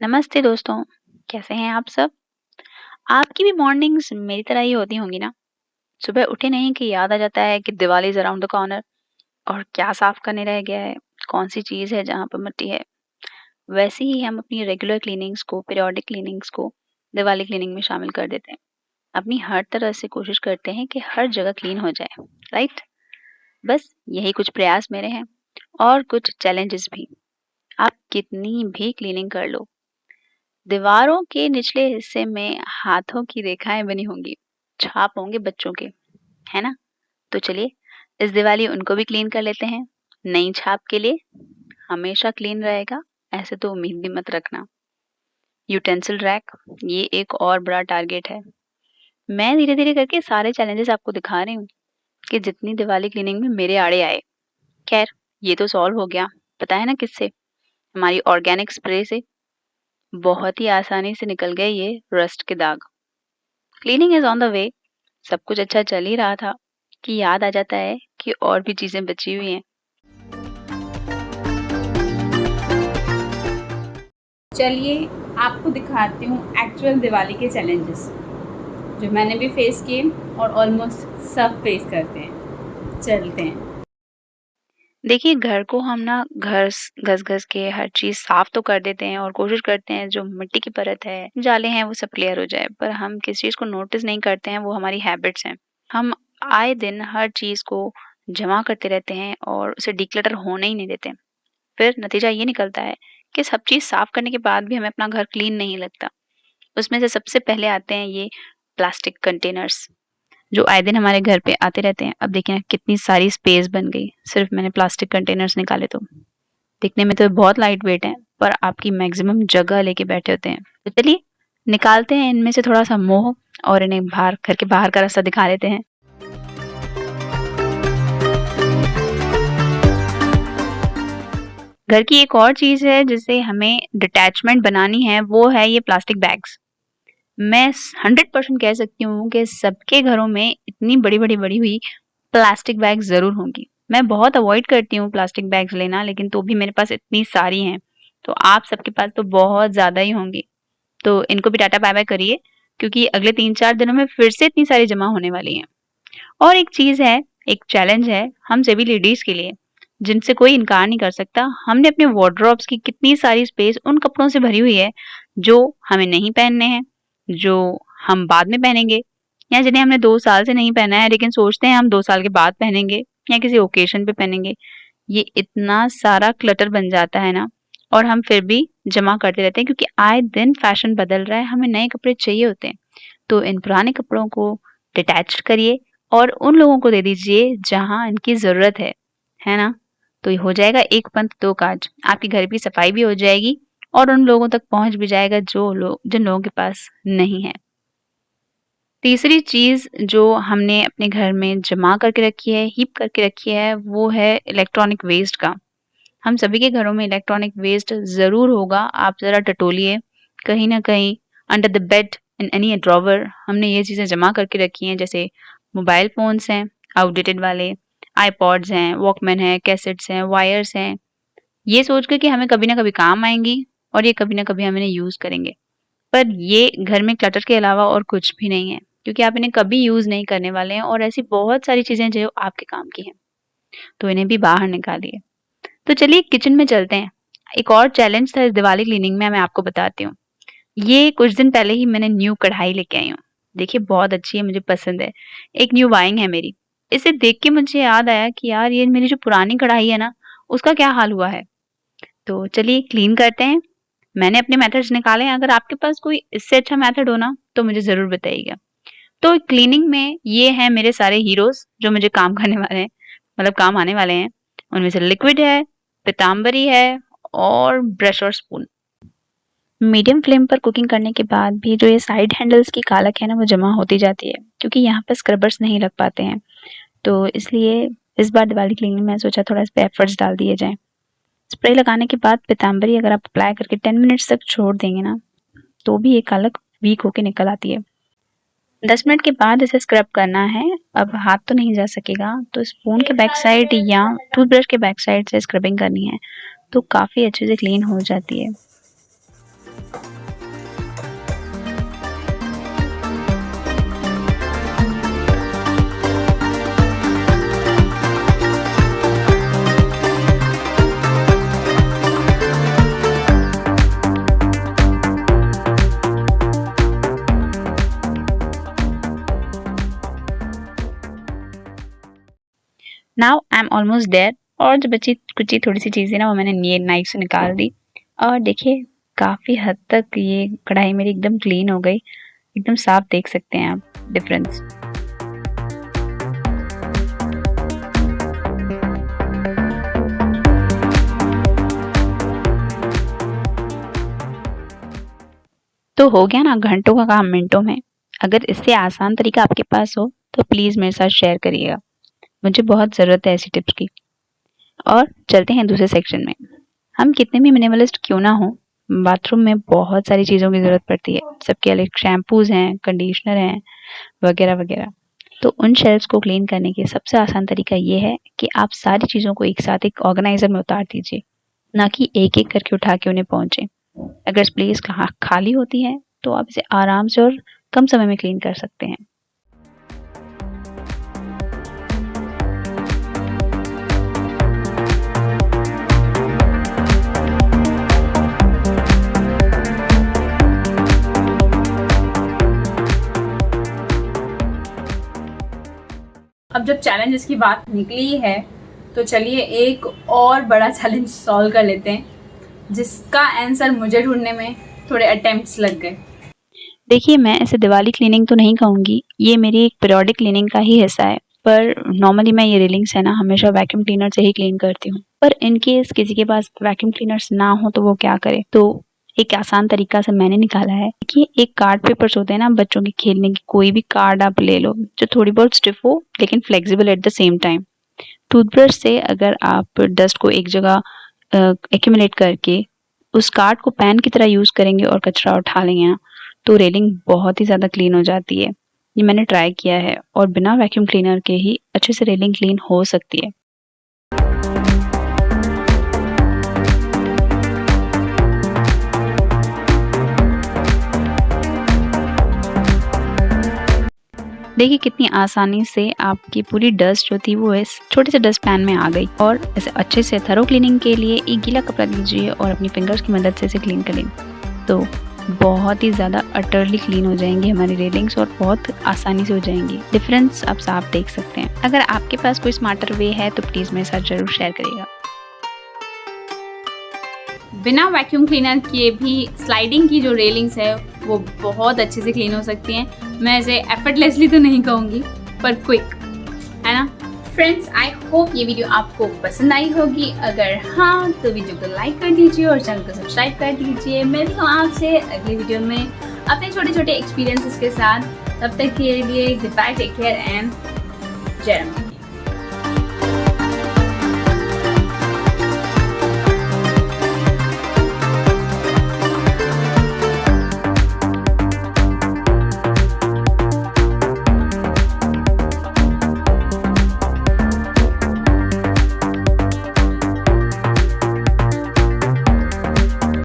नमस्ते दोस्तों, कैसे हैं आप सब? आपकी भी मॉर्निंग्स मेरी तरह ही होती होंगी ना? सुबह उठे नहीं कि याद आ जाता है कि Diwali is around the corner और क्या साफ करने रह गया है, कौन-सी चीज़ है जहाँ पर मिट्टी है। वैसे ही हम अपनी रेगुलर क्लीनिंग्स को, पीरियोडिक क्लीनिंग्स को दिवाली क्लीनिंग में शामिल कर देते हैं। अपनी हर तरह से कोशिश करते हैं कि हर जगह क्लीन हो जाए, राइट? बस यही कुछ प्रयास मेरे हैं और कुछ चैलेंजेस भी। आप कितनी भी क्लीनिंग कर लो, दीवारों के निचले हिस्से में हाथों की रेखाएं बनी होंगी, छाप होंगे बच्चों के, है ना? तो चलिए इस दिवाली उनको भी क्लीन कर लेते हैं। नई छाप के लिए हमेशा क्लीन रहेगा, ऐसे तो उम्मीद भी मत रखना। यूटेंसिल रैक, ये एक और बड़ा टारगेट है। मैं धीरे धीरे करके सारे चैलेंजेस आपको दिखा रही हूँ कि जितनी दिवाली क्लीनिंग में मेरे आड़े आए। खैर, ये तो सॉल्व हो गया। पता है ना किससे? हमारी ऑर्गेनिक स्प्रे से। बहुत ही आसानी से निकल गए ये रस्ट के दाग। Cleaning is on the way. सब कुछ अच्छा चल ही रहा था कि याद आ जाता है कि और भी चीजें बची हुई हैं। चलिए आपको दिखाती हूँ एक्चुअल दिवाली के चैलेंजेस जो मैंने भी फेस किए और ऑलमोस्ट सब फेस करते हैं। चलते हैं। देखिए, घर को हम ना घस घस के हर चीज साफ तो कर देते हैं और कोशिश करते हैं जो मिट्टी की परत है, जाले हैं, वो सब क्लियर हो जाए। पर हम किस चीज को नोटिस नहीं करते हैं, वो हमारी हैबिट्स हैं। हम आए दिन हर चीज को जमा करते रहते हैं और उसे डिक्लटर होने ही नहीं देते। फिर नतीजा ये निकलता है कि सब चीज़ साफ करने के बाद भी हमें अपना घर क्लीन नहीं लगता। उसमें से सबसे पहले आते हैं ये प्लास्टिक कंटेनर्स, जो आए दिन हमारे घर पे आते रहते हैं। अब देखिए ना कितनी सारी स्पेस बन गई, सिर्फ मैंने प्लास्टिक कंटेनर्स निकाले तो। दिखने में तो ये बहुत लाइट वेट हैं, पर आपकी मैक्सिमम जगह लेके बैठे होते हैं। तो चलिए निकालते हैं इनमें से थोड़ा-सा मोह और इन्हें बाहर घर के बाहर का रास्ता दिखा देते हैं। घर की एक और चीज़ है जिससे हमें डिटैचमेंट बनानी है, वो है ये प्लास्टिक बैग्स। मैं 100% कह सकती हूँ कि सबके घरों में इतनी बड़ी-बड़ी बड़ी हुई प्लास्टिक बैग ज़रूर होंगी। मैं बहुत अवॉइड करती हूँ प्लास्टिक बैग्स लेना, लेकिन तो भी मेरे पास इतनी सारी हैं, तो आप सबके पास तो बहुत ज़्यादा ही होंगी। तो इनको भी टाटा बाय-बाय करिए, क्योंकि अगले 3-4 दिनों में फिर से इतनी सारी जमा होने वाली हैं। और एक चीज़ है, एक चैलेंज है हम सभी लेडीज़ के लिए, जिनसे कोई इनकार नहीं कर सकता। हमने अपने वार्डरोब्स की कितनी सारी स्पेस उन कपड़ों से भरी हुई है, जो हमें नहीं पहनने हैं, जो हम बाद में पहनेंगे या जिन्हें हमने 2 साल से नहीं पहना है, लेकिन सोचते हैं हम 2 साल के बाद पहनेंगे या किसी ओकेज़न पे पहनेंगे। ये इतना सारा क्लटर बन जाता है ना, और हम फिर भी जमा करते रहते हैं क्योंकि आए दिन फैशन बदल रहा है, हमें नए कपड़े चाहिए होते हैं। तो इन पुराने कपड़ों को डिटैच करिए और उन लोगों को दे दीजिए जहाँ इनकी ज़रूरत है ना? तो ये हो जाएगा एक पंथ दो काज। आपके घर की सफाई भी हो जाएगी और उन लोगों तक पहुँच भी जाएगा जिन लोगों के पास नहीं है। तीसरी चीज़ जो हमने अपने घर में जमा करके रखी है, हीप करके रखी है, वो है इलेक्ट्रॉनिक वेस्ट का। हम सभी के घरों में इलेक्ट्रॉनिक वेस्ट ज़रूर होगा, आप ज़रा टटोलिए, कहीं न कहीं under the bed, in any drawer हमने ये चीज़ें जमा करके रखी हैं, जैसे मोबाइल फ़ोन्स हैं, आउटडेटेड वाले, आइपॉड्स हैं, वॉकमैन हैं, कैसेट्स हैं, वायर्स हैं, ये सोच कर कि हमें कभी न कभी काम आएँगी और ये कभी न कभी हम इन्हें यूज़ करेंगे। पर ये घर में क्लटर के अलावा और कुछ भी नहीं है, क्योंकि आप इन्हें कभी यूज़ नहीं करने वाले हैं और ऐसी बहुत सारी चीज़ें जो आपके काम की हैं, तो इन्हें भी बाहर निकालिए। तो चलिए किचन में चलते हैं। एक और चैलेंज था इस दिवाली क्लीनिंग में, मैं आपको बताती हूँ। ये कुछ दिन पहले ही मैंने न्यू कढ़ाई लेके आई हूँ। देखिए बहुत अच्छी है, मुझे पसंद है। एक न्यू बाइंग है मेरी। इसे देख के मुझे याद आया कि यार ये मेरी जो पुरानी कढ़ाई है ना, उसका क्या हाल हुआ है? तो चलिए क्लीन करते हैं। मैंने अपने मेथड्स निकाले हैं, अगर आपके पास कोई इससे अच्छा मेथड हो ना, तो मुझे ज़रूर बताइएगा। तो क्लीनिंग में ये हैं मेरे सारे हीरोज़ जो मुझे काम करने वाले हैं, मतलब काम आने वाले हैं। उनमें से लिक्विड है, पीतांबरी है और ब्रश और स्पून। मीडियम फ्लेम पर कुकिंग करने के बाद भी जो ये साइड हैंडल्स की कालक है ना, वो जमा होती जाती है, क्योंकि यहाँ पे स्क्रबर्स नहीं लग पाते हैं। तो इसलिए इस बार दिवाली क्लीनिंग में सोचा थोड़ा इस पे एफर्ट्स डाल दिए जाएँ। स्प्रे लगाने के बाद पीतांबरी अगर आप अप्लाई करके 10 मिनट्स तक छोड़ देंगे ना, तो भी ये कालक वीक होके निकल आती है। 10 मिनट के बाद इसे स्क्रब करना है। अब हाथ तो नहीं जा सकेगा, तो स्पून के बैक साइड या टूथब्रश के बैक साइड से स्क्रबिंग करनी है, तो काफ़ी अच्छे से क्लीन हो जाती है। Now I am almost there. और जो बची कुछ थोड़ी सी चीज़ें ना वो मैंने ये नाइफ से निकाल दी और देखिए काफ़ी हद तक ये कढ़ाई मेरी एकदम क्लीन हो गई, एकदम साफ देख सकते हैं आप डिफरेंस। तो हो गया ना घंटों का काम मिनटों में। अगर इससे आसान तरीका आपके पास हो तो प्लीज़ मेरे साथ शेयर करिएगा, मुझे बहुत ज़रूरत है ऐसी टिप्स की। और चलते हैं दूसरे सेक्शन में। हम कितने भी मिनिमलिस्ट क्यों ना हो, बाथरूम में बहुत सारी चीज़ों की ज़रूरत पड़ती है। सबके अलग शैम्पूज़ हैं, कंडीशनर हैं, वगैरह वगैरह। तो उन शेल्फ्स को क्लीन करने के सबसे आसान तरीका ये है कि आप सारी चीज़ों को एक साथ एक ऑर्गेनाइज़र में उतार दीजिए, ना कि एक-एक करके उठा के उन्हें पहुँचे। अगर स्पेस खाली होती है तो आप इसे आराम से और कम समय में क्लीन कर सकते हैं। अब जब चैलेंजेस की बात निकली है तो चलिए एक और बड़ा चैलेंज सॉल्व कर लेते हैं, जिसका आंसर मुझे ढूंढने में थोड़े अटेम्प्ट्स लग गए। देखिए मैं इसे दिवाली क्लीनिंग तो नहीं कहूँगी, ये मेरी एक पीरियोडिक क्लीनिंग का ही हिस्सा है। पर नॉर्मली मैं ये रेलिंग्स है ना हमेशा वैक्यूम क्लीनर से ही क्लीन करती हूँ। पर इन केस किसी के पास वैक्यूम क्लीनर्स ना हो तो वो क्या करे? तो एक आसान तरीका से मैंने निकाला है कि एक कार्ड पेपर्स होते हैं ना बच्चों के खेलने की, कोई भी कार्ड आप ले लो जो थोड़ी बहुत स्टिफ हो लेकिन flexible at the same time. Toothbrush से अगर आप डस्ट को एक जगह एक्यूमुलेट करके उस कार्ड को पेन की तरह यूज़ करेंगे और कचरा उठा लेंगे ना तो रेलिंग बहुत ही ज़्यादा क्लीन हो जाती है। ये मैंने ट्राई किया है और बिना वैक्यूम क्लीनर के ही अच्छे से रेलिंग क्लीन हो सकती है। देखिए कितनी आसानी से आपकी पूरी डस्ट जो थी वो इस छोटे से डस्ट पैन में आ गई। और इसे अच्छे से थरो क्लीनिंग के लिए एक गीला कपड़ा लीजिए और अपनी फिंगर्स की मदद से इसे क्लीन कर लें तो बहुत ही ज़्यादा अटरली क्लीन हो जाएंगी हमारी रेलिंग्स और बहुत आसानी से हो जाएंगी। डिफरेंस आप साफ देख सकते हैं। अगर आपके पास कोई स्मार्टर वे है तो प्लीज़ मेरे साथ ज़रूर शेयर करिएगा। बिना वैक्यूम क्लीनर किए भी स्लाइडिंग की जो रेलिंग्स है वो बहुत अच्छे से क्लीन हो सकती हैं। मैं इसे एफर्टलेसली तो नहीं कहूँगी पर क्विक, है ना। फ्रेंड्स, आई होप ये वीडियो आपको पसंद आई होगी। अगर हाँ तो वीडियो को लाइक कर दीजिए और चैनल को सब्सक्राइब कर दीजिए। मिलती हूँ आपसे अगले वीडियो में अपने छोटे छोटे एक्सपीरियंसेस के साथ। तब तक के लिए goodbye, take care and Jai Ram.